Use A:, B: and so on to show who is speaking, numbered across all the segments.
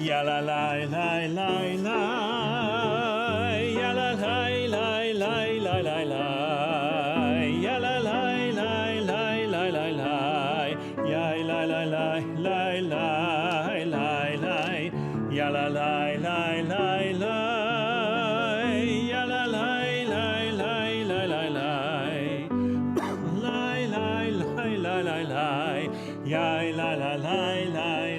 A: Ya la la la la la, ya la la la la la la la, ya la la la la la la la, ya la la la la la la la, ya la la la la la, ya la la la la la la la, la la la la, ya la la la la la.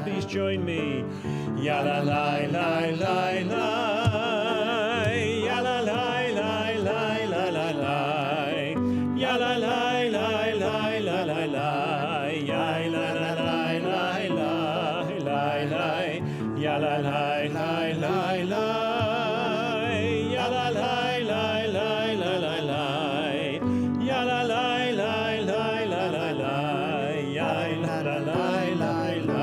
A: Please join me. Ya la la la la la. Ya la la la la la la la. Ya la la la la la la la. Ya la la la la la la la. Ya la la la la la. Ya la la la la la la la. Ya la la la la la la la. Ya la la la la la.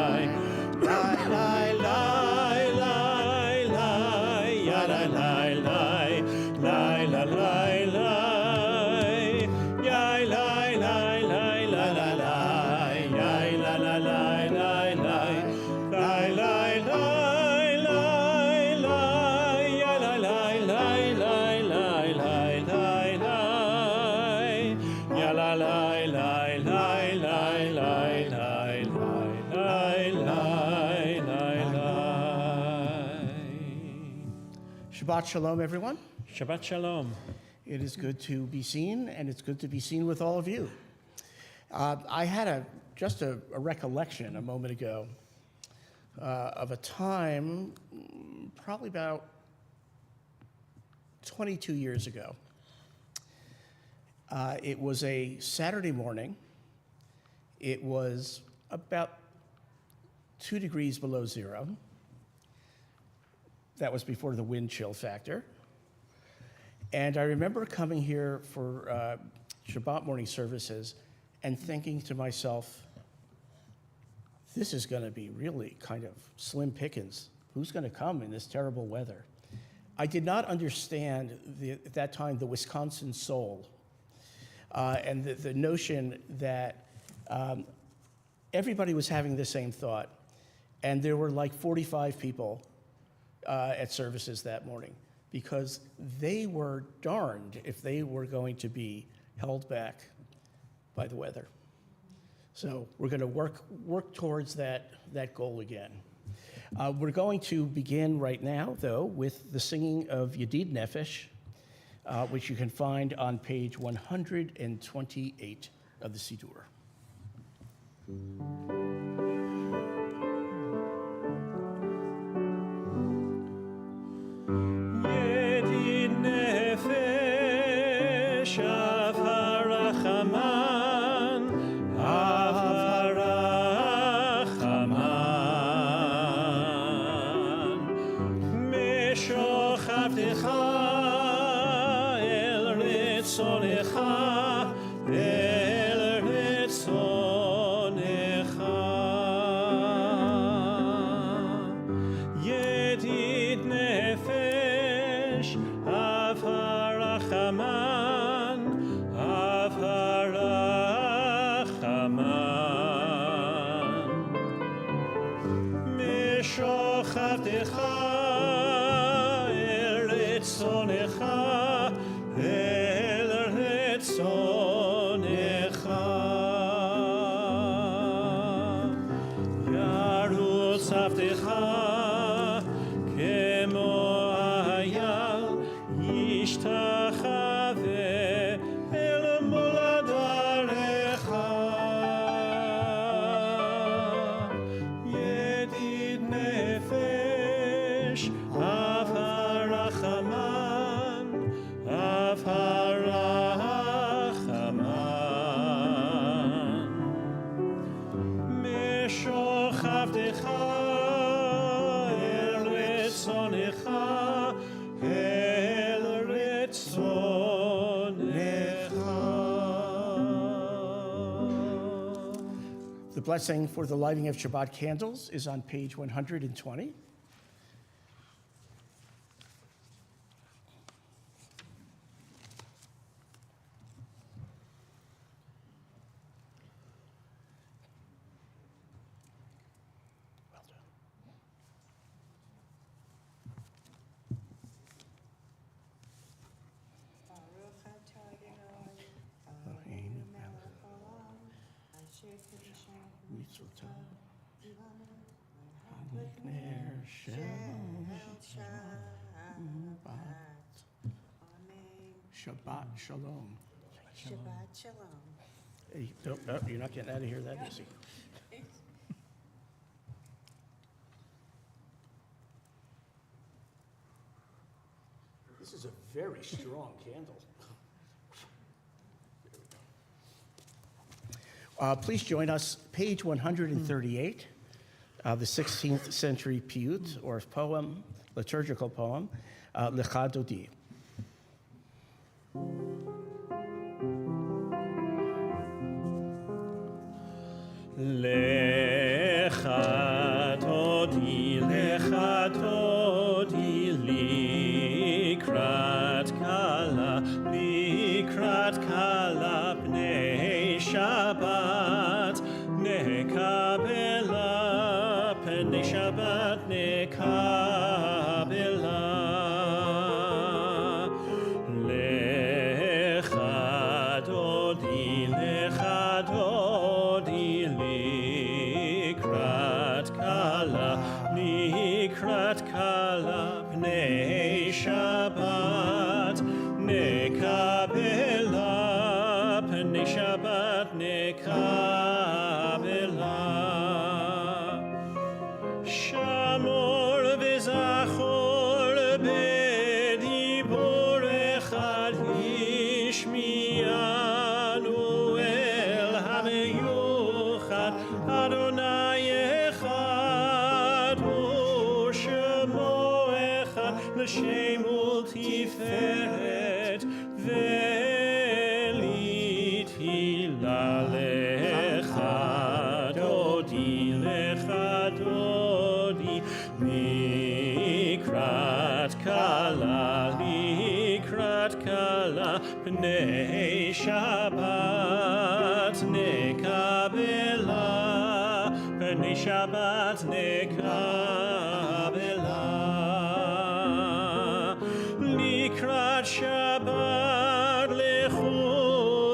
B: Shabbat Shalom, everyone.
A: Shabbat Shalom.
B: It is good to be seen, and it's good to be seen with all of you. I had just a recollection a moment ago of a time, probably about 22 years ago. It was a Saturday morning. It was about 2 degrees below zero. That was before the wind chill factor. And I remember coming here for Shabbat morning services and thinking to myself, this is going to be really kind of slim pickings. Who's going to come in this terrible weather? I did not understand at that time the Wisconsin soul and the notion that everybody was having the same thought. And there were like 45 people at services that morning, because they were darned if they were going to be held back by the weather. So we're going to work towards that goal again. We're going to begin right now, though, with the singing of Yedid Nefesh, which you can find on page 128 of the Siddur.
A: Av harachaman אל רצונך.
B: The blessing for the lighting of Shabbat candles is on page 120. Well done. Shabbat Shalom.
C: Shabbat Shalom.
B: Hey, no, you're not getting out of here that easy. This is a very strong candle. Please join us, page 138, the 16th century piyut, or poem, liturgical poem, Lecha Dodi.
A: Lecha Dodi, Lecha Dodi, likrat kala, bnei Shabbat, nekabela, bnei Shabbat, nekabela. Lecha Dodi, likrat kala, bnei Shabbat, nekabela, bnei Shabbat, nekabela. Shamor v'zachor b'dibor echad ishmiyanu el hameyuchad Adonai echad u'shemo echad l'shem ultiferet ve'litfila lecha dodi, likrat kala, bnei Shabbat, nekabela, bnei Shabbat, nekabela. Likrat Shabbat, lechu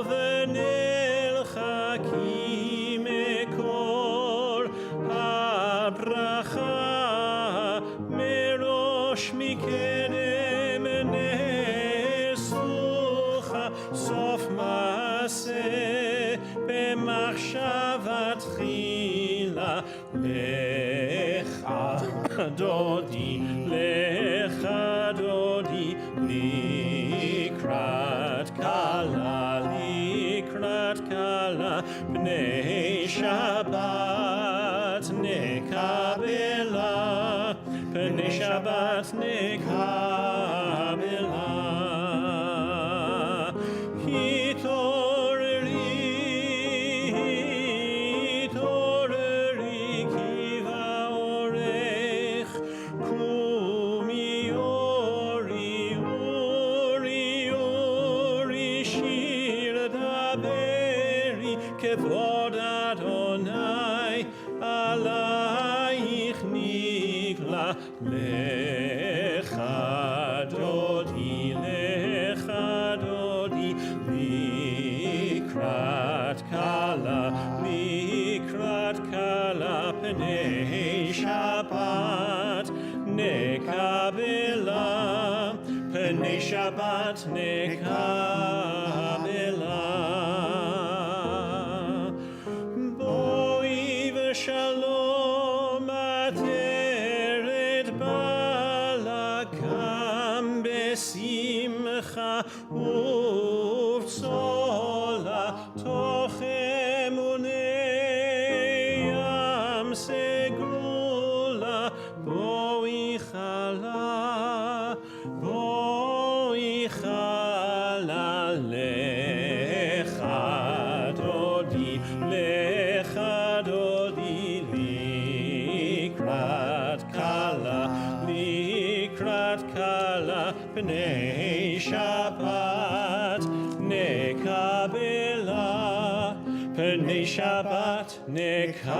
A: v'nelchakim ekor habracha, merosh mikedem nesucha, sof maaseh b'machshavat tchila. Lecha Dodi, likrat kala, bnei Shabbat, nekabela, bnei Shabbat, nekabela. Hitoreri, kiva orech, kumi ori, shir daberi, kevod Adonai, alayich nikla. Lecha Dodi, likrat kala, bnei Shabbat, nekabela, bnei Shabbat, nekabela. Boi v'shalom ateret balakam besimcha uvtsola toch emunei am segula boi chalal. לקראת כלה, פני שבת נקבלה, פני שבת נקבלה.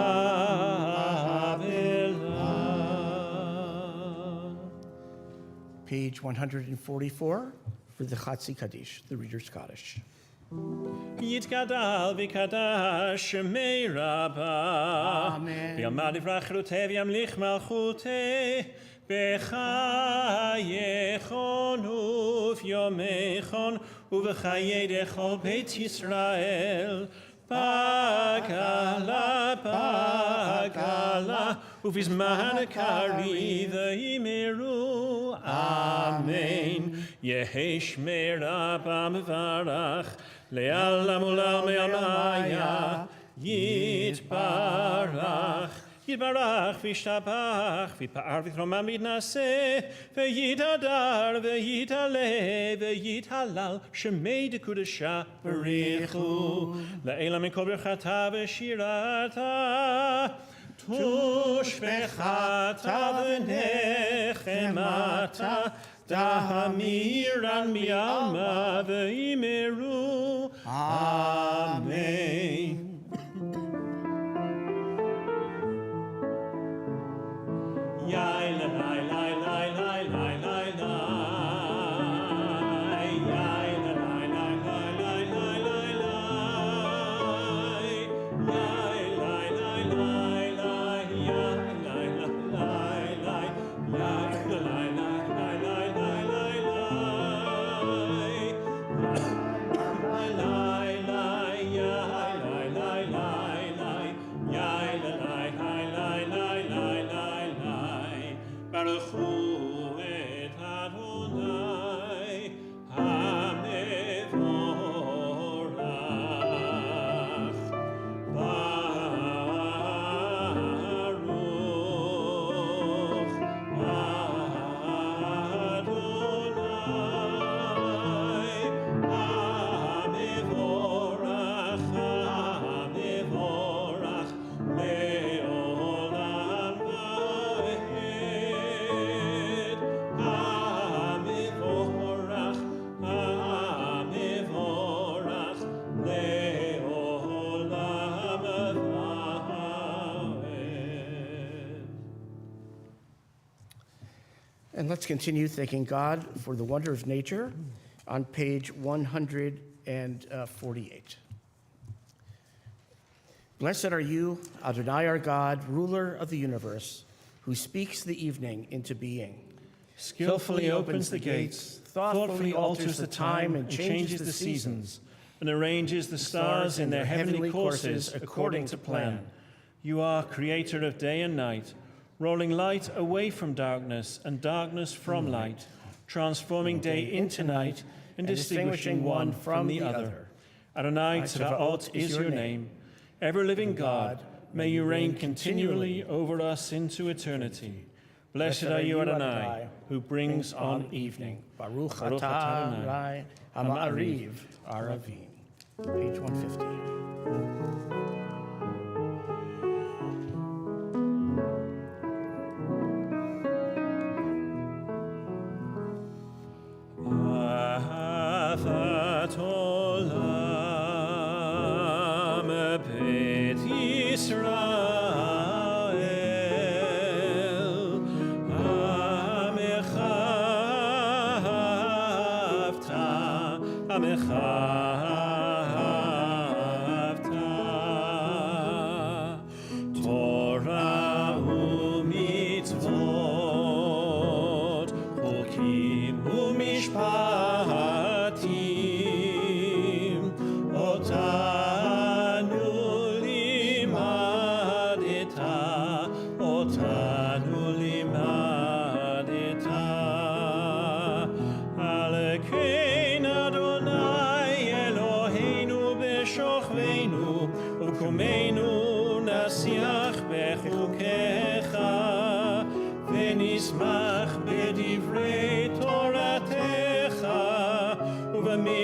B: Page 144 for the Chatzi Kaddish, the Reader's Kaddish.
A: יתגדל ויקדש שמי רבה.
B: אמן.
A: ויאמר דברי חירותי וימליך מלכותי. בחייכון וביומייכון ובחיי דכל בית ישראל. בגלה, בגלה, ובזמן הקריב יאמרו אמן. יהי שמי רבה מברך, לעלם ולעלמי עלמיה, יתברך. יתברך וישתבח, ויתפאר ויתרומם ויתנשא, ויתהדר ויתעלה ויתהלל, שמי דקודשה בריחו. לעילה מכל ברכתה ושירתה, תושבחתה ונחמתה, תמירן מעלמה ויאמרו אמן.
B: And let's continue thanking God for the wonder of nature on page 148. Blessed are you, Adonai our God, ruler of the universe, who speaks the evening into being.
A: Skillfully opens the gates, thoughtfully alters the time and changes the seasons, and arranges the stars in their heavenly courses according to plan. You are creator of day and night, rolling light away from darkness and darkness from light, transforming day into night and distinguishing one from the other. Adonai Tzvaot is your name. Ever-living God, may you reign continually over us into eternity. Blessed are you, Adonai, who brings on evening.
B: Baruch atah Adonai ha'ma'ariv aravim. Page 150.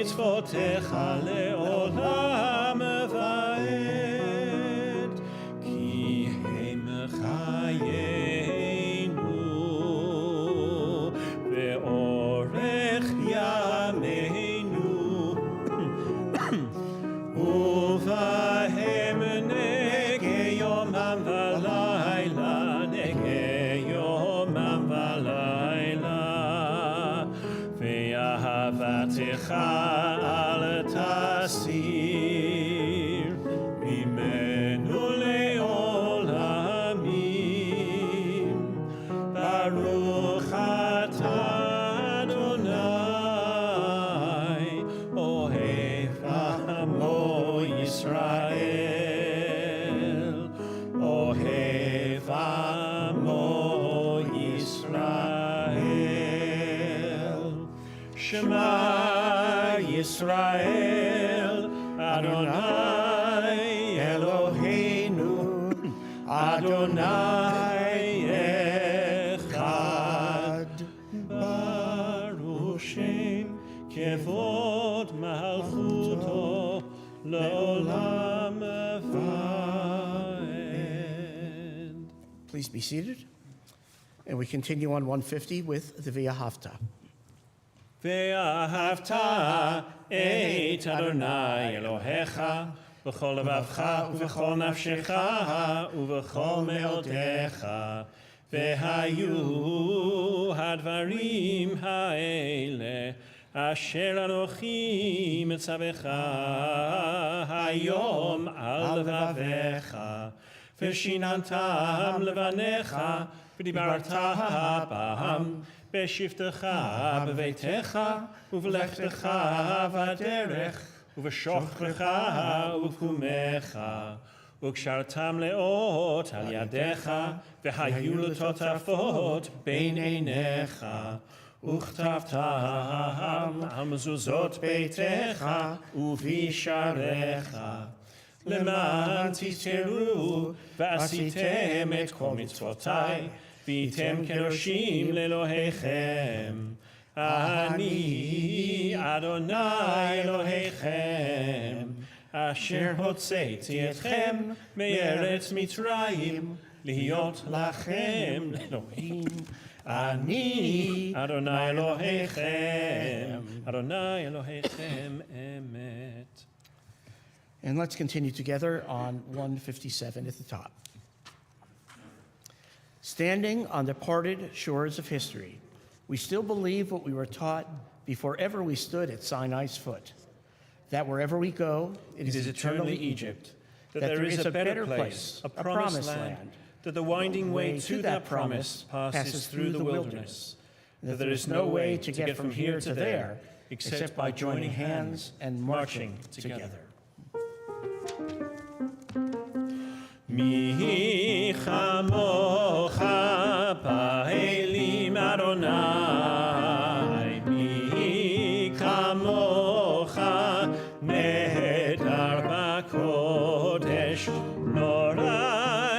A: מצוותיך לעולם ועד, כי הם חיינו אהבתך אל תסיר ממנו לעולמים. ברוך אתה אדוני, אוהב עמו ישראל, אוהב עמו ישראל. שמע ישראל, אדוני אלוהינו, אדוני אחד. ברוך שם כבוד מלכותו לעולם ועד.
B: Please be seated. And we continue on 150 with the V'ahavta.
A: ואהבת את אדוני אלוהיך בכל לבבך ובכל נפשך ובכל מאודך. והיו הדברים האלה אשר אנוכי מצווך היום על לבביך, ושיננתם לבניך ודיברת בם בשבתך בביתך ובלכתך בדרך ובשוכבך ובקומך, וקשרתם לאות על ידיך, והיו לטוטפות בין עיניך, וכתבתם על מזוזות ביתך ובשעריך, למען תזכרו ועשיתם את כל מצוותיי, והייתם קדושים לאלוהיכם. אני אדוני אלוהיכם, אשר הוצאתי אתכם מארץ מצרים, להיות לכם אלוהים. אני אדוני אלוהיכם, אדוני אלוהיכם אמת.
B: And let's continue together on 157 at the top. Standing on the parted shores of history, we still believe what we were taught before ever we stood at Sinai's foot, that wherever we go, it is eternally Egypt, that there is a better place, a promised land,
A: that the winding way to that promise passes through the wilderness, that there is no way to get from here to there except by joining hands and marching together. Mi chamocha ba'elim Adonai, mi chamocha nehedar b'kodesh, nora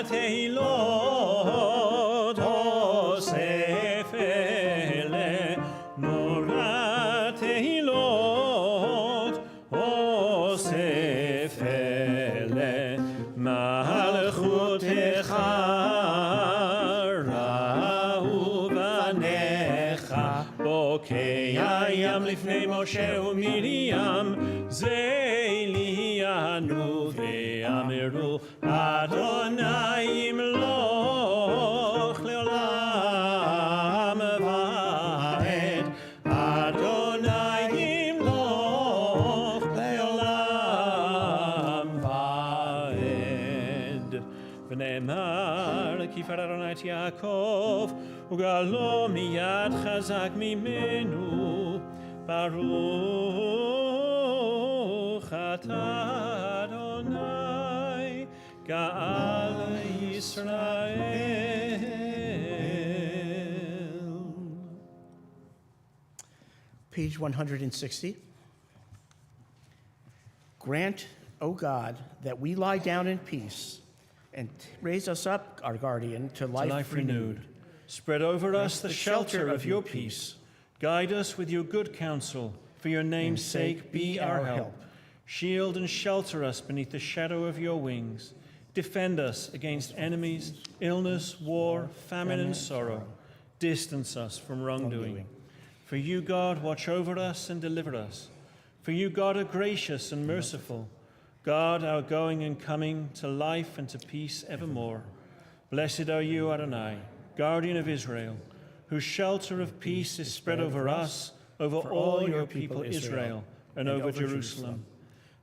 A: tehilot osef ele, nora tehilot osef ele, malchutecha ra'u banecha, bokei hayam lifnei Moshe u'Miriam, ze liyanu ve'ameru Adonai yimloch le'olam va'ed, Adonai yimloch le'olam va'ed. ונאמר כי יפאר אדוני את יעקב וגאלו מיד חזק ממנו. ברוך אתה אדוני גאל ישראל.
B: Page 160. Grant, O God, that we lie down in peace, and raise us up, our guardian, to life renewed.
A: Spread over us the shelter of your peace. Guide us with your good counsel. For your name's sake, be our help. Shield and shelter us beneath the shadow of your wings. Defend us against enemies, illness, war, famine, and sorrow. Distance us from wrongdoing. For you, God, watch over us and deliver us. For you, God, are gracious and merciful. God, our going and coming to life and to peace evermore. Blessed are you, Adonai, guardian of Israel, whose shelter of peace is spread over us, over all your people Israel, and over Jerusalem.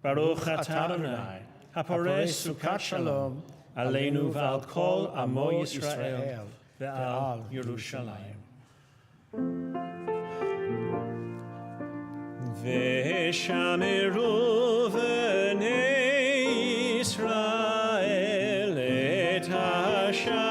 A: Baruch atah Adonai, haporeh sukat shalom, aleinu v'al kol amo Yisrael, ve'al Yerushalayim. Ve'shameru v'nei Yisrael et ha-Shabbat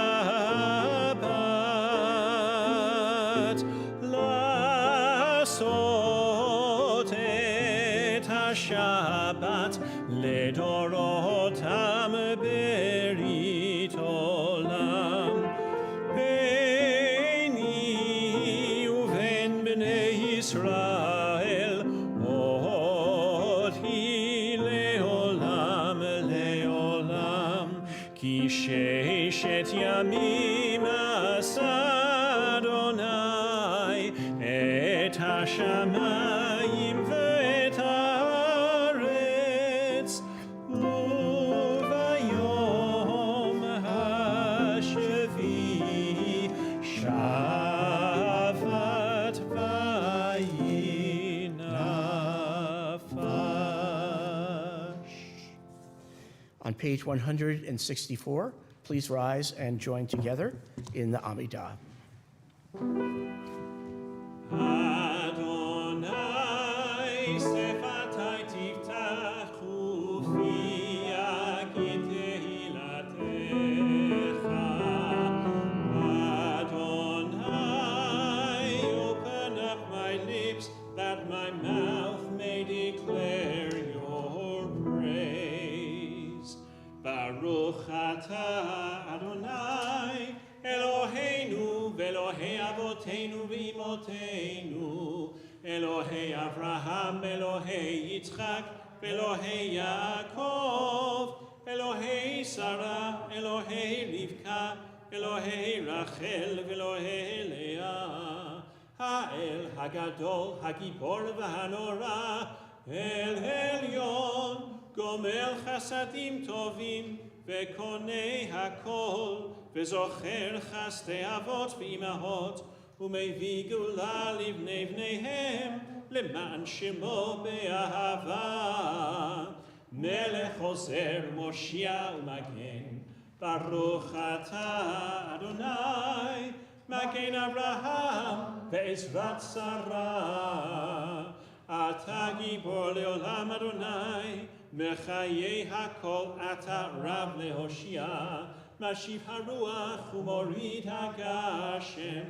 A: la'asot et ha-Shabbat ledorotam berit olam beini uven bnei Yisrael oti leolam leolam ki sheshet yamim asa Adonai et hashamayim ve'et haaretz uvayom hashvi shavat vayinafash.
B: On page 164, please rise and join together in the Amidah.
A: Adonai sefatai tiftachu fi agid tehilatecha. Adonai, open up my lips that my mouth may declare your praise. Baruch atah Adonai Eloheinu ve'Elohei avoteinu ve'imoteinu, Elohei Avraham, Elohei Yitzchak, ve'Elohei Yaakov, Elohei Sarah, Elohei Rivka, Elohei Rachel, ve'Elohei Leah, Ha'el Hagadol, Hagibor v'Hanora, El Elyon, Gomel Chasadim Tovim, ve'Konei Hakol, וזוכר חסדי אבות ואימהות, ומביא גאולה לבני בניהם, למען שמו באהבה. מלך עוזר, מושיע ומגן, ברוך אתה אדוני, מגן אברהם ועזרת שרה. אתה גיבור לעולם אדוני, מחיי הכל אתה רב להושיע. משיב הרוח ומוריד הגשם,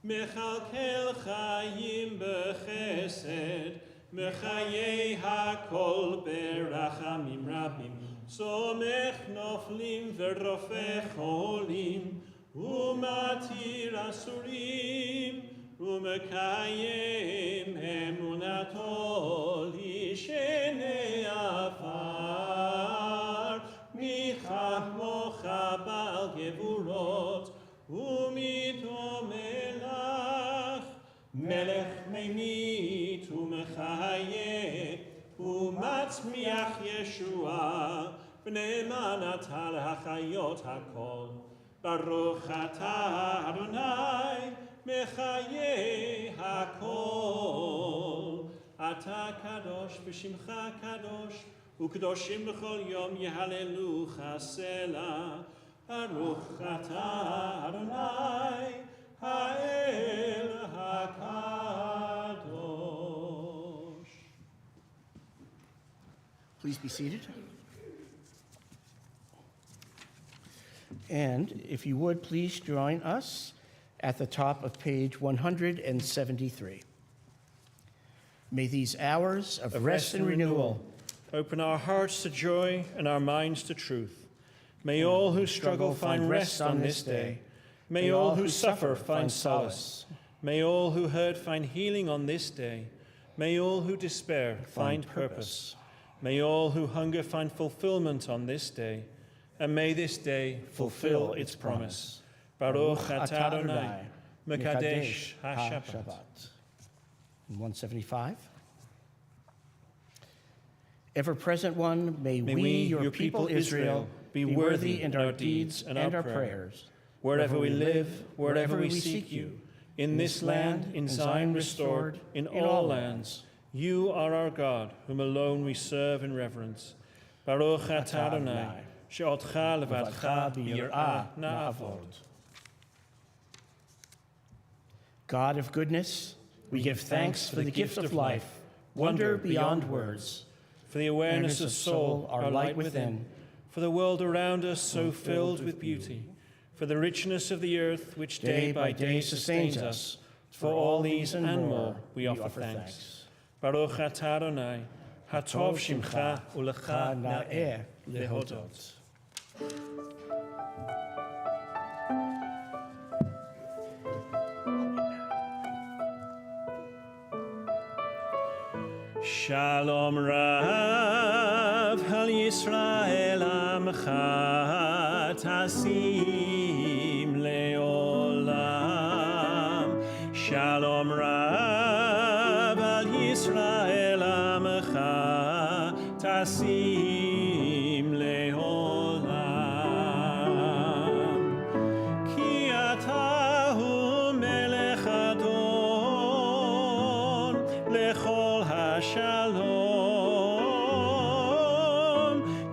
A: מכלכל חיים בחסד, מחיי הכל ברחמים רבים, צומח נופלים ורופא חולים, ומתיר אסורים, ומקיים אמונתו לישני עפר. מחכמוך בעל גבורות ומיתו מלך, מלך ממית ומחיה ומצמיח ישועה, ונאמן אתה להחיות הכל. ברוך אתה אדוני מחיה הכל. אתה קדוש ושמך קדוש, וקדושים בכל יום יהללוך סלה. ברוך אתה אדוני האל הקדוש.
B: Please be seated. And if you would, please join us at the top of page 173. May these hours of rest and renewal
A: open our hearts to joy and our minds to truth. May all who struggle find rest on this day. May all who suffer find solace. May all who hurt find healing on this day. May all who despair find purpose. May all who hunger find fulfillment on this day. And may this day fulfill its promise. Baruch atah Adonai, Mekadesh HaShabbat.
B: 175. Ever-present one, may we, your people Israel, be worthy in our deeds and our prayers.
A: Wherever we live, wherever we seek you, in this land, in Zion restored, in all lands. You are our God, whom alone we serve in reverence. Baruch atah Adonai, she'otcha levadcha b'yirah na'avod.
B: God of goodness, we give thanks for the gift of life, wonder beyond words.
A: For the awareness of soul, our light within. For the world around us so filled with beauty. For the richness of the earth, which day by day sustains us. For all these and more we offer thanks. Baruch atah Adonai, hatov shimcha ulecha na'eh lehodot. Shalom Rav, Hal Yisrael Amcha Tasim Leolam. Shalom Rav, Hal Yisrael Amcha Tasim Leolam. Ki atahu melech adon lechol Shalom,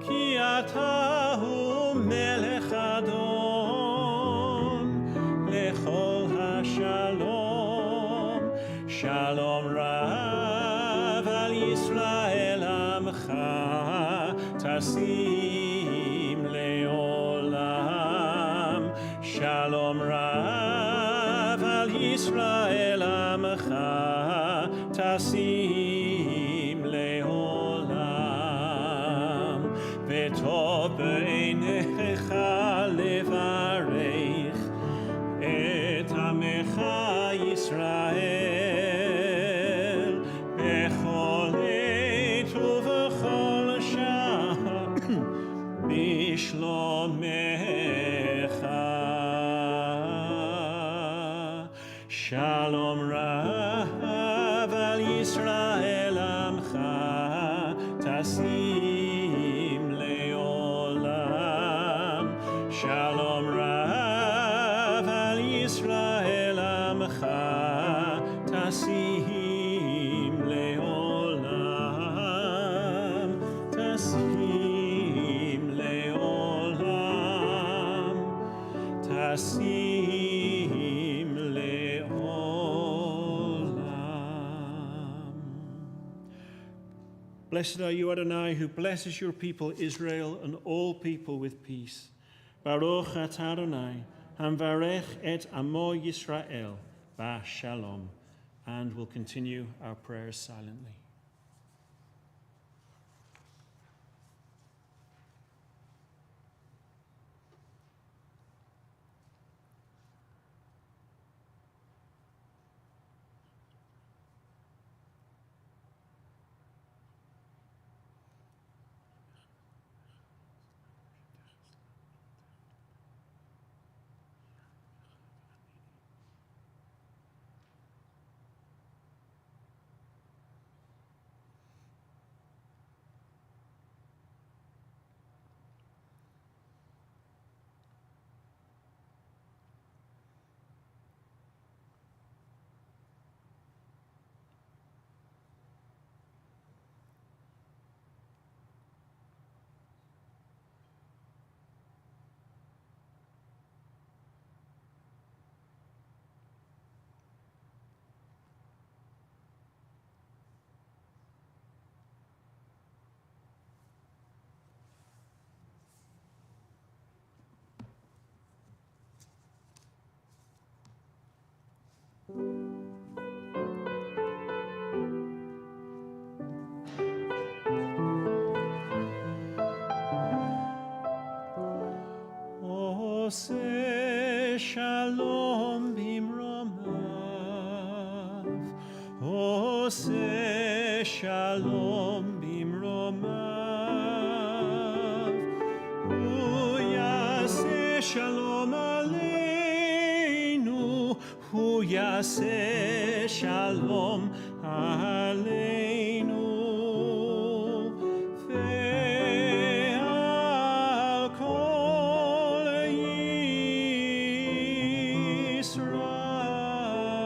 A: ki atahu melech adon, lechol hashalom. Shalom rav al Yisrael amcha, tasim leolam. Shalom rav al Yisrael amcha, tasim leolam. V'tov b'einecha levarech et amecha Yisrael b'chol עת ובכל שעה בשלומך. Shalom Rav al Yisrael amcha tasim leolam. Shalom Rav al Yisrael amcha tasim leolam. Tasim leolam. Tasim leolam. Blessed are you, Adonai, who blesses your people Israel and all people with peace. Baruch atah Adonai, hamvarech et amo Yisrael, ba shalom. And we'll continue our prayers silently. Ose shalom bimromav, Ose shalom bimromav, Hu yaseh shalom aleinu, Hu yaseh shalom aleinu. Ve'al kol Yisrael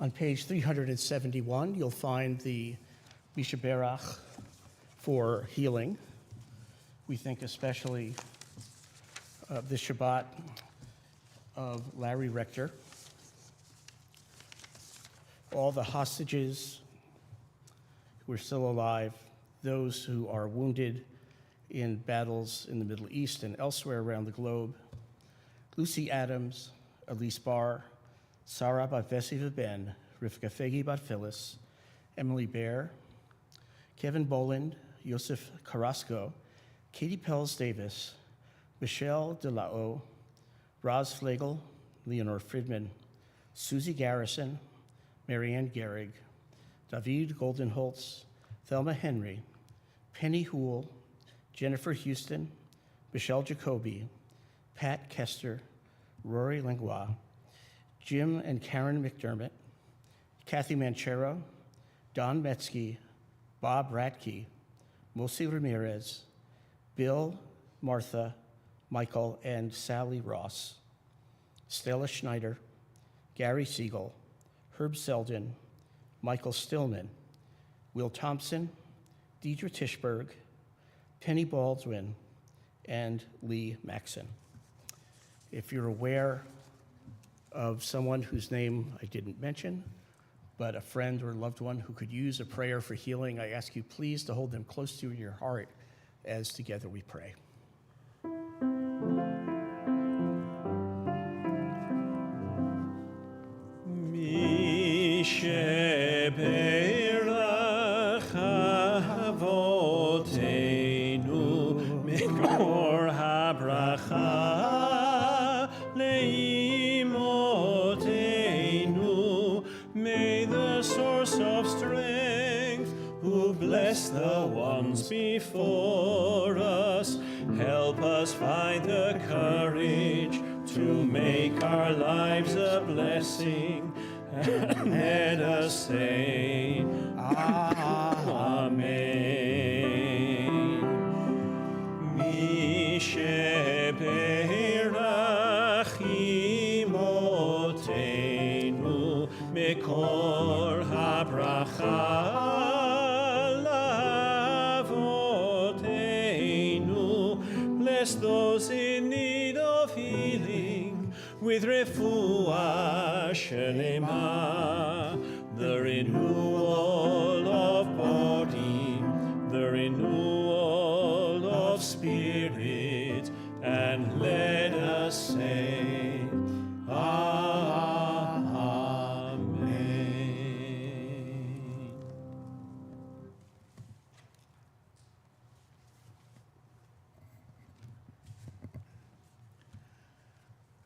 B: On page 371, you'll find the Mishaberach for healing. We think especially of the Shabbat of Larry Rector. All the hostages who are still alive, those who are wounded in battles in the Middle East and elsewhere around the globe. Lucy Adams, Elise Barr, Sarah bat Vesiva Ben, Rivka Fegi bat Phyllis, Emily Baer, Kevin Boland, Yosef Carrasco, Katie Pels Davis, Michelle DeLao, Roz Flegel, Leonore Friedman, Susie Garrison, Marianne Gehrig, David Goldenholtz, Thelma Henry, Penny Houle, Jennifer Houston, Michelle Jacoby, Pat Kester, Rory Langlois, Jim and Karen McDermott, Kathy Manchero, Don Metzke, Bob Ratke, Mosi Ramirez, Bill, Martha, Michael, and Sally Ross, Stella Schneider, Gary Siegel, Herb Selden, Michael Stillman, Will Thompson, Deidre Tischberg, Penny Baldwin, and Lee Maxon. If you're aware of someone whose name I didn't mention, but a friend or loved one who could use a prayer for healing, I ask you please to hold them close to your heart as together we pray.
A: May the source of strength, who bless the ones before us, help us find the courage to make our lives a blessing, and let us say, Amen. Mi sheberach imotenu mekor habracha lavotenu. Bless those in need of healing with refuah shelema, the renewal of body, the renewal of spirit, and let us say, Amen.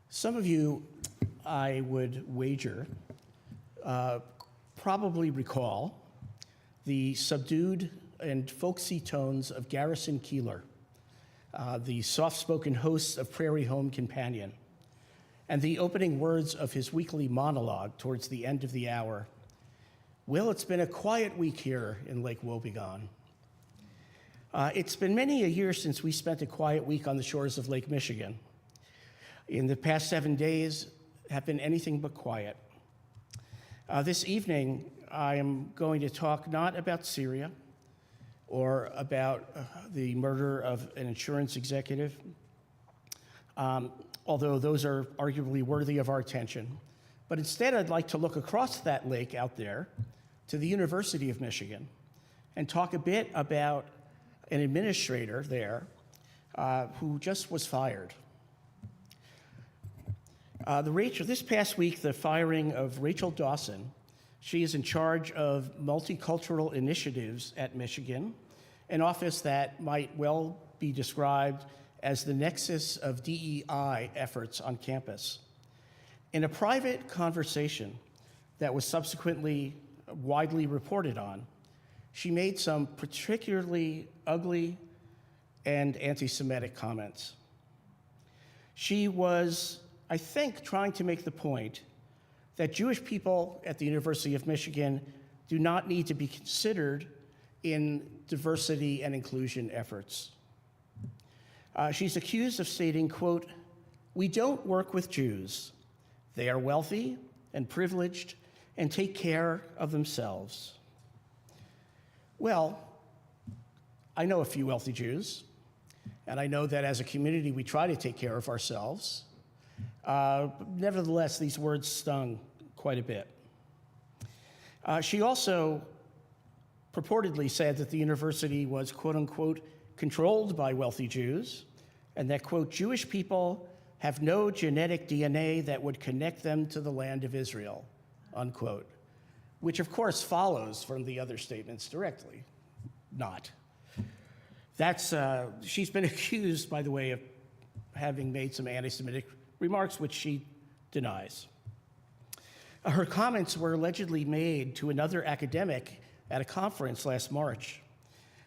B: Some of you, I would wager, probably recall the subdued and folksy tones of Garrison Keeler, the soft-spoken host of Prairie Home Companion, and the opening words of his weekly monologue towards the end of the hour. Well, it's been a quiet week here in Lake Wobegon. It's been many a year since we spent a quiet week on the shores of Lake Michigan. In the past 7 days have been anything but quiet. This evening, I am going to talk not about Syria or about the murder of an insurance executive, although those are arguably worthy of our attention. But instead, I'd like to look across that lake out there to the University of Michigan and talk a bit about an administrator there who just was fired. This past week, the firing of Rachel Dawson. She is in charge of multicultural initiatives at Michigan, an office that might well be described as the nexus of DEI efforts on campus. In a private conversation that was subsequently widely reported on, she made some particularly ugly and anti-Semitic comments. She was, I think, trying to make the point that Jewish people at the University of Michigan do not need to be considered in diversity and inclusion efforts. She's accused of stating, quote, "We don't work with Jews. They are wealthy and privileged and take care of themselves. Well, I know a few wealthy Jews, and I know that as a community we try to take care of ourselves. Nevertheless, these words stung quite a bit. She also purportedly said that the university was, quote unquote, controlled by wealthy Jews, and that, quote, Jewish people have no genetic DNA that would connect them to the land of Israel, unquote, which of course follows from the other statements directly. Not. She's been accused, by the way, of having made some anti-Semitic remarks, which she denies. Her comments were allegedly made to another academic at a conference last March,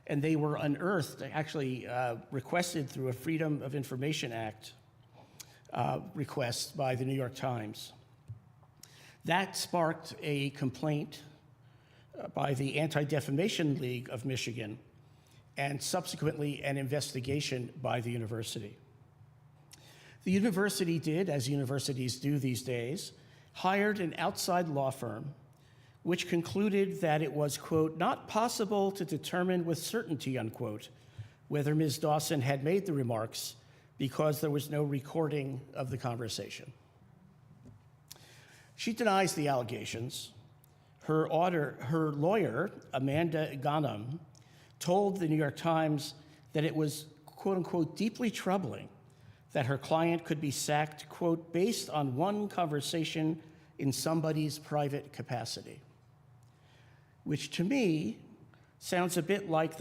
B: and they were unearthed, actually requested through a Freedom of Information Act request by the New York Times. That sparked a complaint by the Anti-Defamation League of Michigan, and subsequently an investigation by the university. The university did, as universities do these days, hired an outside law firm which concluded that it was, quote, not possible to determine with certainty, unquote, whether Ms. Dawson had made the remarks because there was no recording of the conversation. She denies the allegations. Her lawyer, Amanda Ghanem, told the New York Times that it was, quote unquote, deeply troubling that her client could be sacked, quote, based on one conversation in somebody's private capacity, which to me sounds a bit like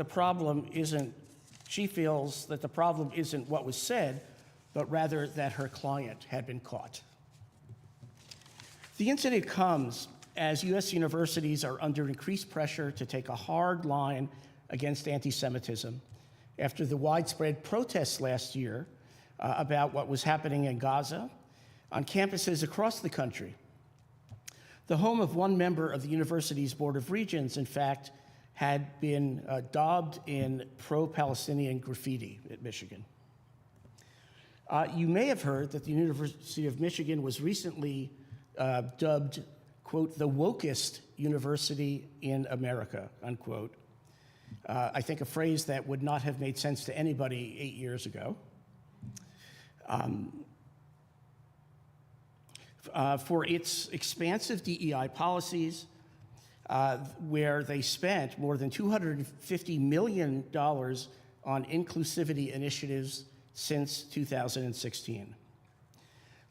B: she feels that the problem isn't what was said, but rather that her client had been caught. The incident comes as U.S. universities are under increased pressure to take a hard line against anti-Semitism after the widespread protests last year about what was happening in Gaza on campuses across the country. The home of one member of the university's Board of Regents, in fact, had been daubed in pro-Palestinian graffiti at Michigan. You may have heard that the University of Michigan was recently dubbed, quote, the wokest university in America, unquote. I think a phrase that would not have made sense to anybody 8 years ago. For its expansive DEI policies, where they spent more than $250 million on inclusivity initiatives since 2016.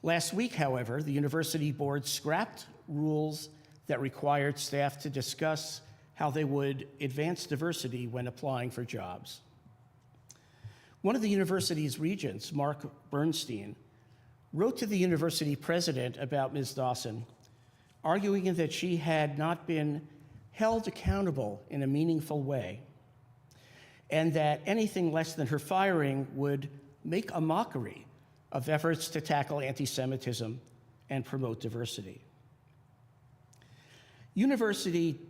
B: Last week, however, the university board scrapped rules that required staff to discuss how they would advance diversity when applying for jobs. One of the university's regents, Mark Bernstein, wrote to the university president about Ms. Dawson, arguing that she had not been held accountable in a meaningful way, and that anything less than her firing would make a mockery of efforts to tackle anti-Semitism and promote diversity. University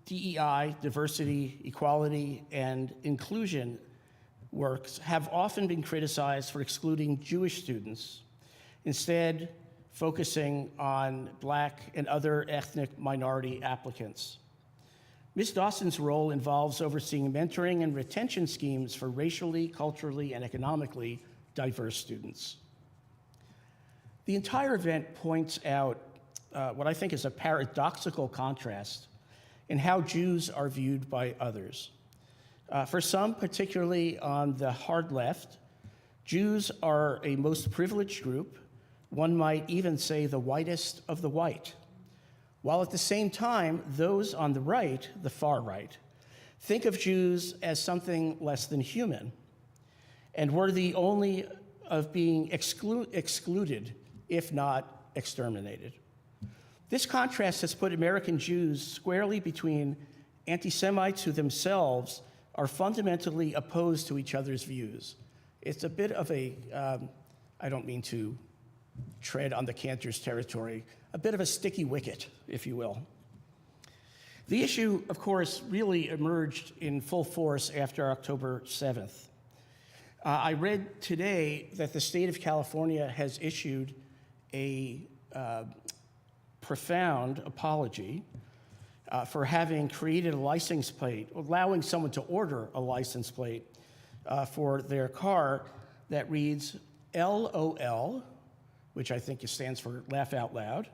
B: DEI, diversity, equality, and inclusion works have often been criticized for excluding Jewish students, instead focusing on Black and other ethnic minority applicants. Ms. Dawson's role involves overseeing mentoring and retention schemes for racially, culturally, and economically diverse students. The entire event points out what I think is a paradoxical contrast in how Jews are viewed by others. For some, particularly on the hard left, Jews are a most privileged group, one might even say the whitest of the white, while at the same time, those on the right, the far right, think of Jews as something less than human and worthy only of being excluded, if not exterminated. This contrast has put American Jews squarely between anti-Semites who themselves are fundamentally opposed to each other's views. It's a bit of a, I don't mean to tread on the cantor's territory, a bit of a sticky wicket, if you will. The issue, of course, really emerged in full force after October 7th. I read today that the state of California has issued a profound apology for having created a license plate, allowing someone to order a license plate for their car that reads LOL, which I think stands for laugh out loud,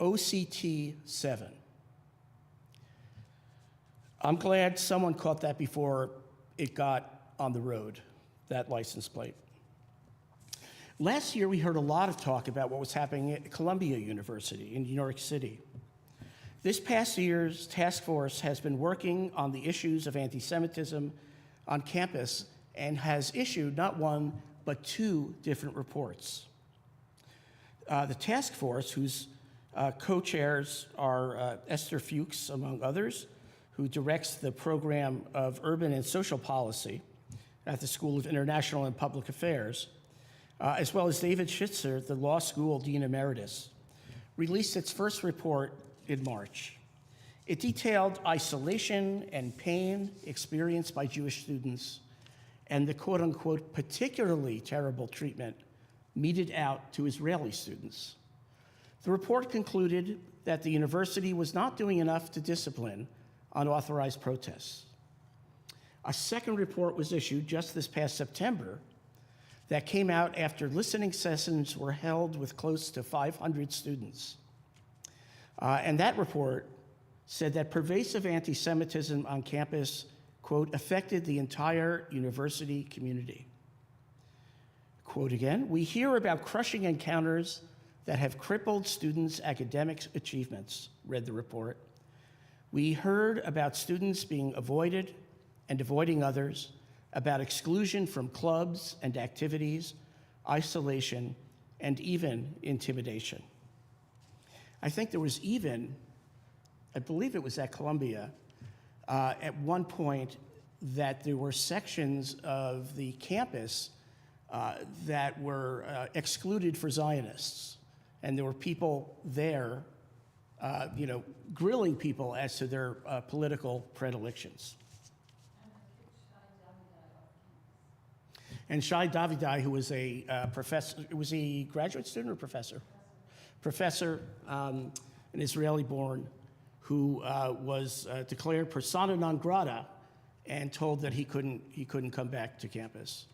B: OCT7. I'm glad someone caught that before it got on the road, that license plate. Last year, we heard a lot of talk about what was happening at Columbia University in New York City. This past year's task force has been working on the issues of anti-Semitism on campus and has issued not one, but 2 different reports. The task force, whose co-chairs are Esther Fuchs, among others, who directs the program of urban and social policy at the School of International and Public Affairs, as well as David Schitzer, the law school dean emeritus, released its first report in March. It detailed isolation and pain experienced by Jewish students and the quote-unquote particularly terrible treatment meted out to Israeli students. The report concluded that the university was not doing enough to discipline unauthorized protests. A second report was issued just this past September that came out after listening sessions were held with close to 500 students. And that report said that pervasive anti-Semitism on campus, quote, affected the entire university community. Quote again, "We hear about crushing encounters that have crippled students' academic achievements," read the report. "We heard about students being avoided and avoiding others, about exclusion from clubs and activities, isolation, and even intimidation." I think there was even, I believe it was at Columbia, at one point that there were sections of the campus that were excluded for Zionists. And there were people there, grilling people as to their political predilections. And Shai Davidai, who was a professor, was he a graduate student or professor? Professor, an Israeli-born, who was declared persona non grata and told that he couldn't come back to campus.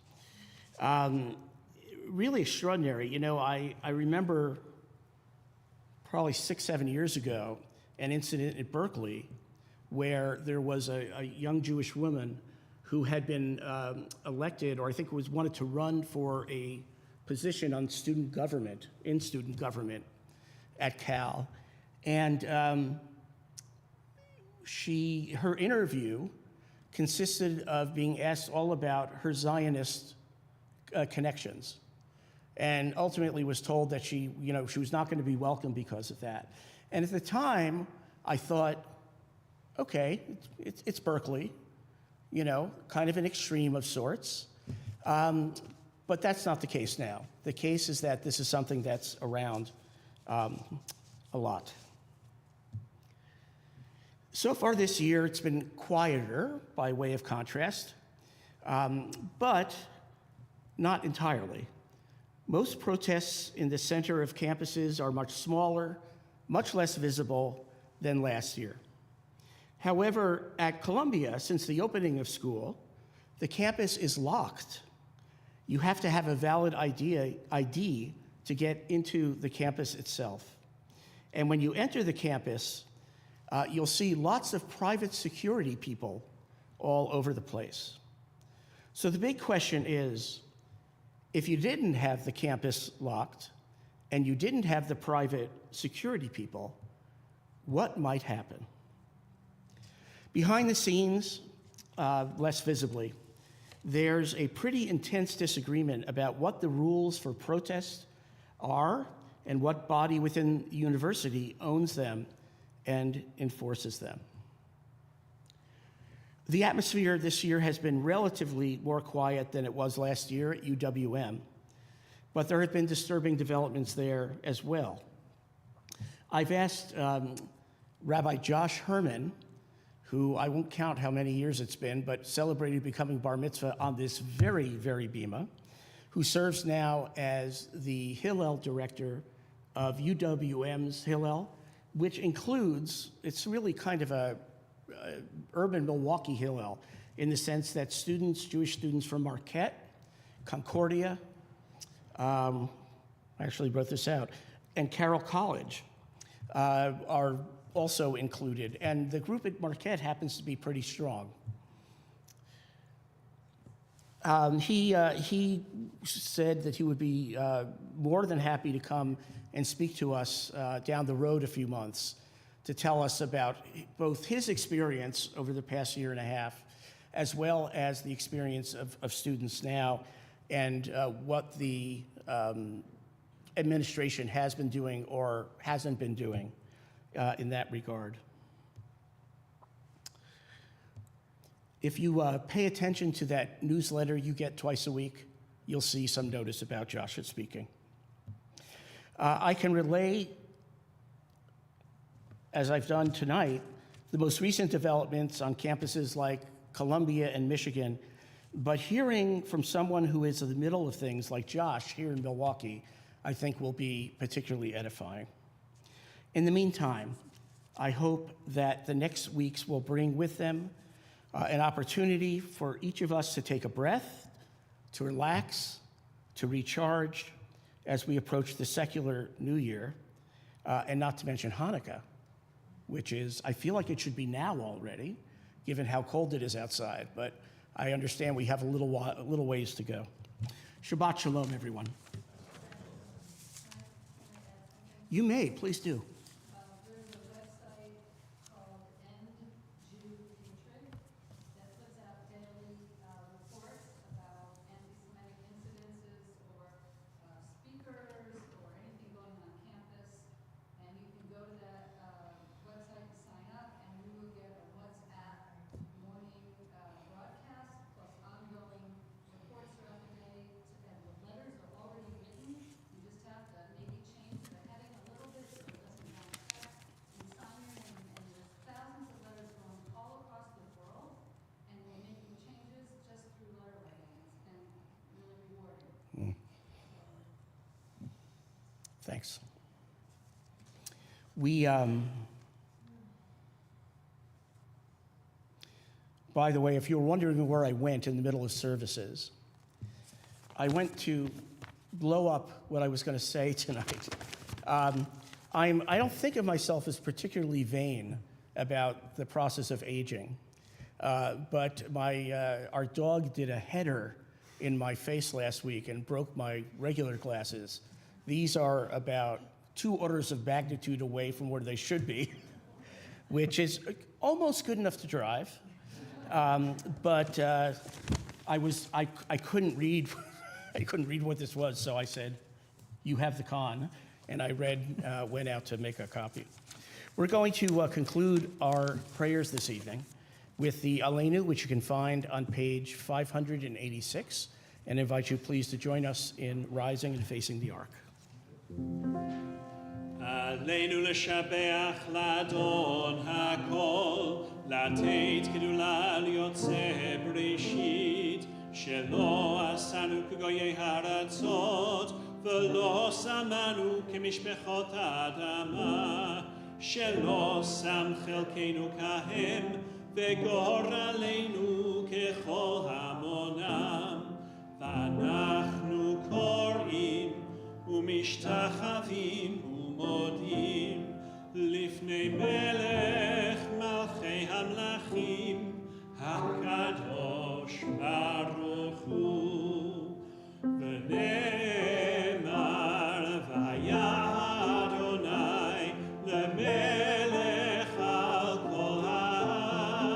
B: Really extraordinary. You know, I remember probably 6-7 years ago an incident at Berkeley where there was a young Jewish woman who had been elected, or I think wanted to run for a position on student government, in student government at Cal. And her interview consisted of being asked all about her Zionist connections, and ultimately was told that she was not going to be welcome because of that. And at the time, I thought, okay, it's Berkeley, kind of an extreme of sorts. But that's not the case now. The case is that this is something that's around a lot. So far this year, it's been quieter by way of contrast, but not entirely. Most protests in the center of campuses are much smaller, much less visible than last year. However, at Columbia, since the opening of school, the campus is locked. You have to have a valid ID to get into the campus itself. And when you enter the campus, you'll see lots of private security people all over the place. So the big question is, if you didn't have the campus locked and you didn't have the private security people, what might happen? Behind the scenes, less visibly, there's a pretty intense disagreement about what the rules for protest are and what body within the university owns them and enforces them. The atmosphere this year has been relatively more quiet than it was last year at UWM, but there have been disturbing developments there as well. I've asked Rabbi Josh Herman, who I won't count how many years it's been, but celebrated becoming bar mitzvah on this very, very bima, who serves now as the Hillel director of UWM's Hillel, which includes, it's really kind of a urban Milwaukee Hillel in the sense that students, Jewish students from Marquette, Concordia, I actually wrote this out, and Carroll College are also included. And the group at Marquette happens to be pretty strong. He said that he would be more than happy to come and speak to us down the road a few months to tell us about both his experience over the past year and a half, as well as the experience of students now, and what the administration has been doing or hasn't been doing in that regard. If you pay attention to that newsletter you get twice a week, you'll see some notice about Joshua speaking. I can relay, as I've done tonight, the most recent developments on campuses like Columbia and Michigan, but hearing from someone who is in the middle of things like Josh here in Milwaukee, I think will be particularly edifying. In the meantime, I hope that the next weeks will bring with them an opportunity for each of us to take a breath, to relax, to recharge as we approach the secular New Year, and not to mention Hanukkah, which is, I feel like it should be now already, given how cold it is outside, but I understand we have a little ways to go. Shabbat Shalom, everyone. You may, please do.
D: There's a website called End Jew Hatred that puts out daily reports about anti-Semitic incidences or speakers or anything going on campus. And you can go to that website to sign up, and you will get a WhatsApp morning broadcast plus ongoing reports throughout the day. And the letters are already written. You just have to maybe change the heading a little bit so it doesn't bounce back. You sign your name, and there's thousands of letters going all across the world, and we're making changes just through letter writing. And really rewarding.
B: Thanks. We, by the way, if you were wondering where I went in the middle of services, I went to blow up what I was going to say tonight. I don't think of myself as particularly vain about the process of aging, but our dog did a header in my face last week and broke my regular glasses. These are about 2 orders of magnitude away from where they should be, which is almost good enough to drive. But I couldn't read. I couldn't read what this was, so I said, "You have the con," and I went out to make a copy. We're going to conclude our prayers this evening with the Aleinu, which you can find on page 586, and invite you please to join us in rising and facing the ark.
A: עלינו לשבח לאדון הכל, לתת גדולה ליוצא בראשית, שלא עשנו כגויי הארצות, ולא שמנו כמשפחות האדמה, שלא שם חלקנו כהם, וגורלנו ככל המונם, ואנחנו קוראים ומשתחווים ומודים לפני מלך מלכי המלכים הקדוש ברוך הוא ונאמר והיה אדוני למלך על כל הארץ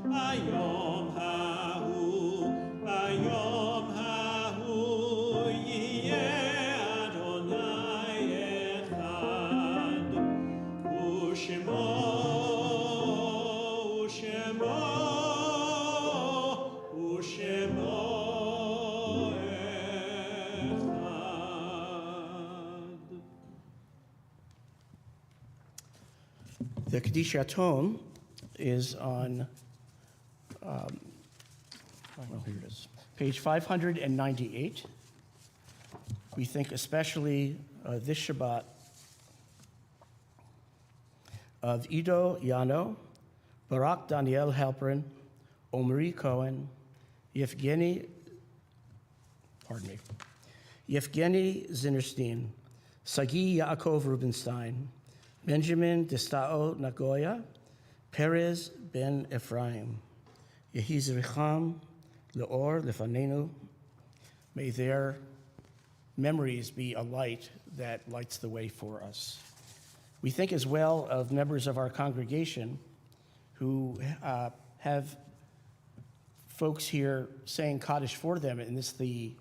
A: ביום ההוא ביום ההוא יהיה אדוני אחד ושמו
B: The Kaddish is on, well, here it is, page 598. We think especially this Shabbat of Ido Yano, Barak Daniel Halperin, Omri Cohen, Yevgeny Zinnerstein, Sagi Yaakov Rubinstein, Benjamin Destao Nagoya, Perez Ben Ephraim, Yehizricham Leor Lefanenu. May their memories be a light that lights the way for us. We think as well of members of our congregation who have folks here saying Kaddish for them, and this is the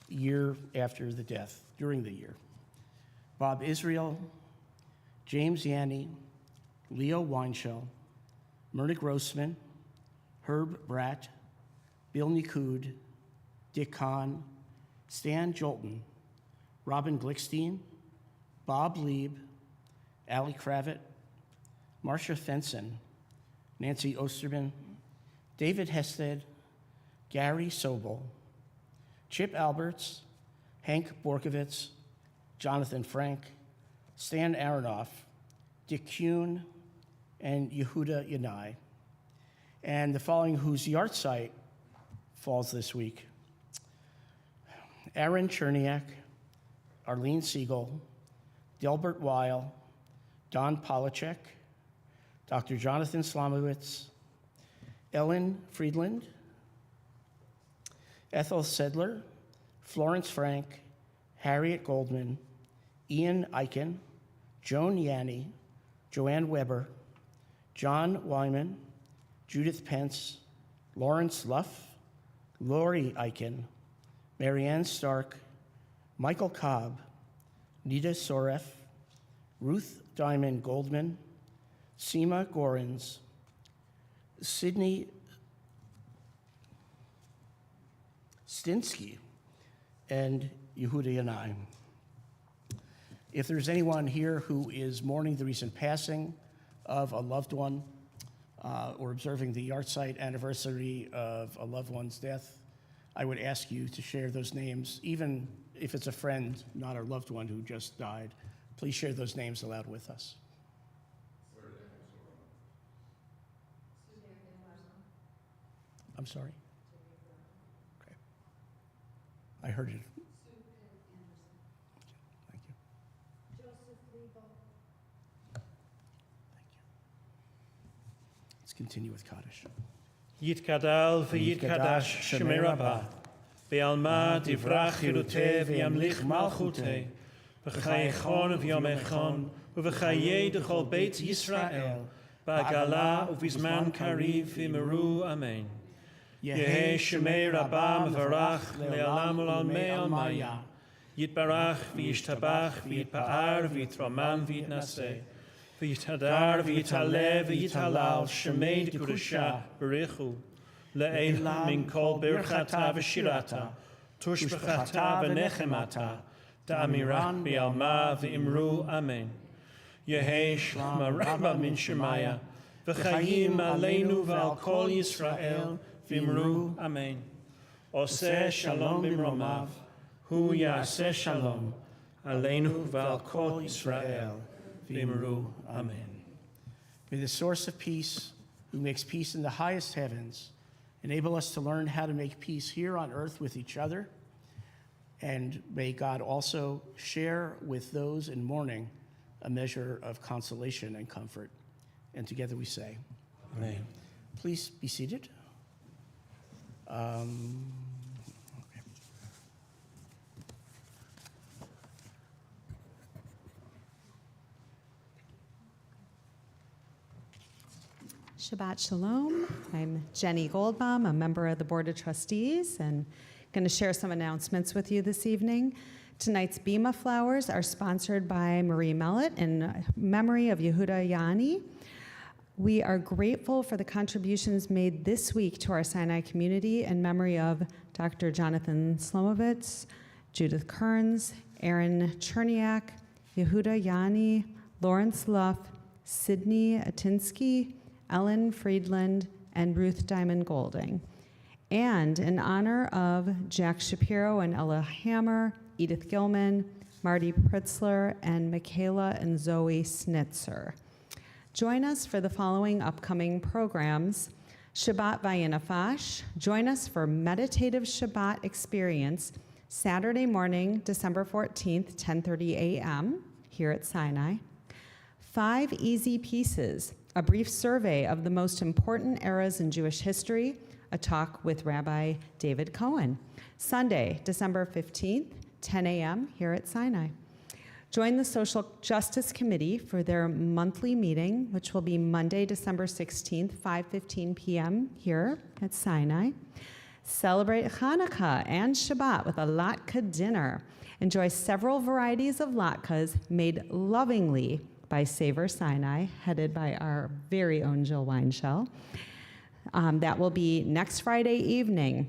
B: year after the death, during the year. Bob Israel, James Yanni, Leo Weinschel, Myrna Grossman, Herb Bratt, Bill Nikud, Dick Kahn, Stan Jolton, Robin Glickstein, Bob Lieb, Allie Kravitz, Marcia Fenson, Nancy Osterman, David Hested, Gary Sobel, Chip Alberts, Hank Borkovitz, Jonathan Frank, Stan Aronoff, Dick Kuhn, and Yehuda Yanai. And the following whose yard site falls this week: Aaron Cherniak, Arlene Siegel, Delbert Weil, Don Polachek, Dr. Jonathan Slomowitz, Ellen Friedland, Ethel Sedler, Florence Frank, Harriet Goldman, Ian Eichen, Joan Yanni, Joanne Weber, John Wyman, Judith Pence, Lawrence Luff, Lori Eichen, Marianne Stark, Michael Cobb, Nita Soref, Ruth Diamond Goldman, Seema Gorins, Sydney Stinsky, and Yehuda Yanai. If there's anyone here who is mourning the recent passing of a loved one or observing the yahrzeit anniversary of a loved one's death, I would ask you to share those names, even if it's a friend, not a loved one who just died. Please share those names aloud with us. I'm sorry? Okay. I heard it. Thank you.
D: Joseph Lebo.
B: Thank you. Let's continue with Kaddish.
A: Yitkadal v'yitkadash Shemei Rabbah, v'alma divrach Yeruteh v'yamlich malchuteh, v'chayechon v'yomechon, v'chayei d'chol Beit Yisrael, ba'gala uvizman kariv v'meru amen. Yehei Shemei Rabbah mevarach le'alam u'lalmei almaya, yitbarach v'yishtabach v'yitpa'ar v'yitroman v'yitnaseh, v'yitadar v'yitaleh v'yitalal Shemei d'Kedusha b'richu le'elam min kol birchata v'shirata tushbechata v'nechemata da'amirach bi'alma v'imru amen. Yehei Shema Rabbah min Shemaya v'chayim aleinu v'al kol Yisrael v'imru amen. Oseh shalom b'mromav hu yaseh shalom aleinu v'al kol Yisrael v'imru amen.
B: May the source of peace, who makes peace in the highest heavens, enable us to learn how to make peace here on earth with each other. And may God also share with those in mourning a measure of consolation and comfort. And together we say,
A: Amen.
B: Please be seated. Okay.
E: Shabbat Shalom. I'm Jenny Goldbaum, a member of the Board of Trustees, and going to share some announcements with you this evening. Tonight's Bima flowers are sponsored by Marie Mellett in memory of Yehuda Yanni. We are grateful for the contributions made this week to our Sinai community in memory of Dr. Jonathan Slomowitz, Judith Kearns, Aaron Cherniak, Yehuda Yanni, Lawrence Luff, Sydney Atinsky, Ellen Friedland, and Ruth Diamond Golding. And in honor of Jack Shapiro and Ella Hammer, Edith Gilman, Marty Pritzler, and Michaela and Zoe Snitzer. Join us for the following upcoming programs. Shabbat Vayinafash. Join us for Meditative Shabbat Experience, Saturday morning, December 14th, 10:30 a.m. here at Sinai. 5 Easy Pieces, a brief survey of the most important eras in Jewish history, a talk with Rabbi David Cohen. Sunday, December 15th, 10 a.m. here at Sinai. Join the Social Justice Committee for their monthly meeting, which will be Monday, December 16th, 5:15 p.m. here at Sinai. Celebrate Hanukkah and Shabbat with a latke dinner. Enjoy several varieties of latkes made lovingly by Savor Sinai, headed by our very own Jill Weinshell. That will be next Friday evening,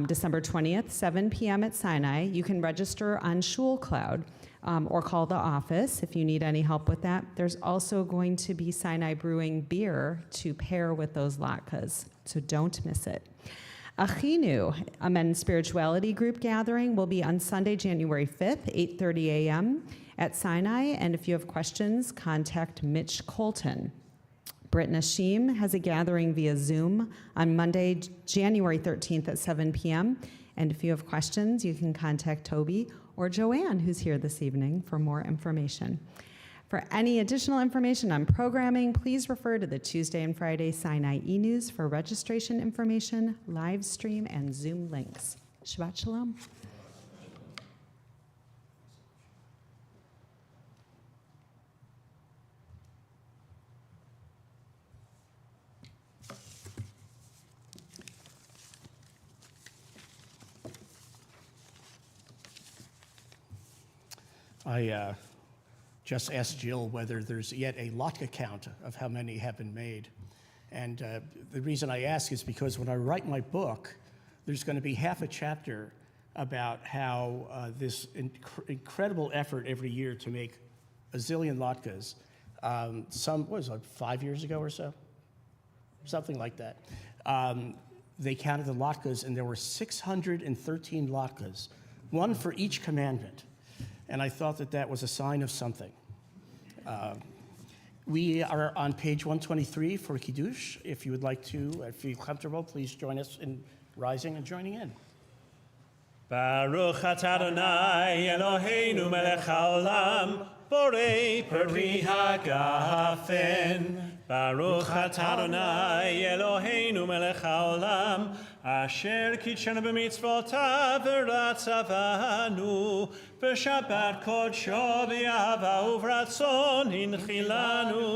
E: December 20th, 7 p.m. at Sinai. You can register on ShulCloud or call the office if you need any help with that. There's also going to be Sinai Brewing beer to pair with those latkes, so don't miss it. Achinu, a men's spirituality group gathering, will be on Sunday, January 5th, 8:30 a.m. at Sinai, and if you have questions, contact Mitch Colton. Brit Nashim has a gathering via Zoom on Monday, January 13th at 7 p.m., and if you have questions, you can contact Toby or Joanne, who's here this evening, for more information. For any additional information on programming, please refer to the Tuesday and Friday Sinai e-News for registration information, live stream, and Zoom links. Shabbat Shalom.
B: I just asked Jill whether there's yet a latke count of how many have been made. And the reason I ask is because when I write my book, there's going to be half a chapter about how this incredible effort every year to make a zillion latkes, what was it, like 5 years ago or so? Something like that. They counted the latkes, and there were 613 latkes, one for each commandment. And I thought that that was a sign of something. We are on page 123 for Kiddush. If you would like to, if you're comfortable, please join us in rising and joining in.
A: Baruch atah Adonai Eloheinu melech haolam, borei peri hagafen. Baruch atah Adonai Eloheinu melech haolam, asher kitshenu b'mitzvotav v'ratzavanu, b'shabbat kodsho b'yahava uvratzon hinchilanu,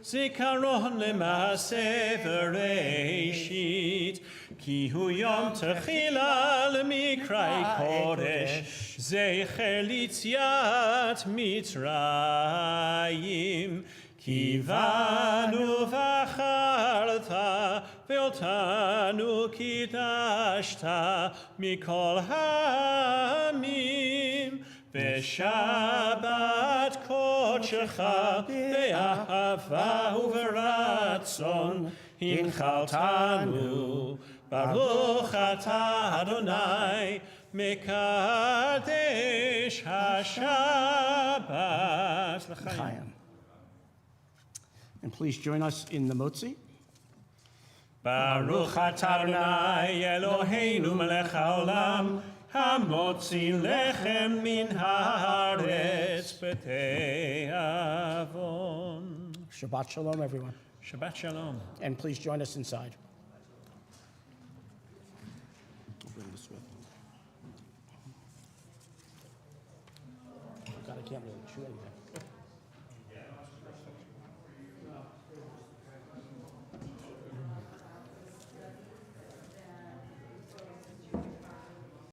A: zikaron l'maaseh v'reishit, ki hu yom techila l'mikrai kodesh, zecher litziat Mitzrayim, Kivanu v'acharta ve'otanu kidashta mikol ha'amim v'shabbat kodshecha be'ahava u'v'ratzon hinchaltanu Baruch atah Adonai mekadesh ha'shabbat l'chaim.
B: And please join us in the Motzi.
A: Baruch atah Adonai Eloheinu melech haolam, hamotzi lechem min haaretz b'te'avon.
B: Shabbat Shalom, everyone.
A: Shabbat Shalom.
B: And please join us inside. I'll bring this with. God, I can't really chew anything.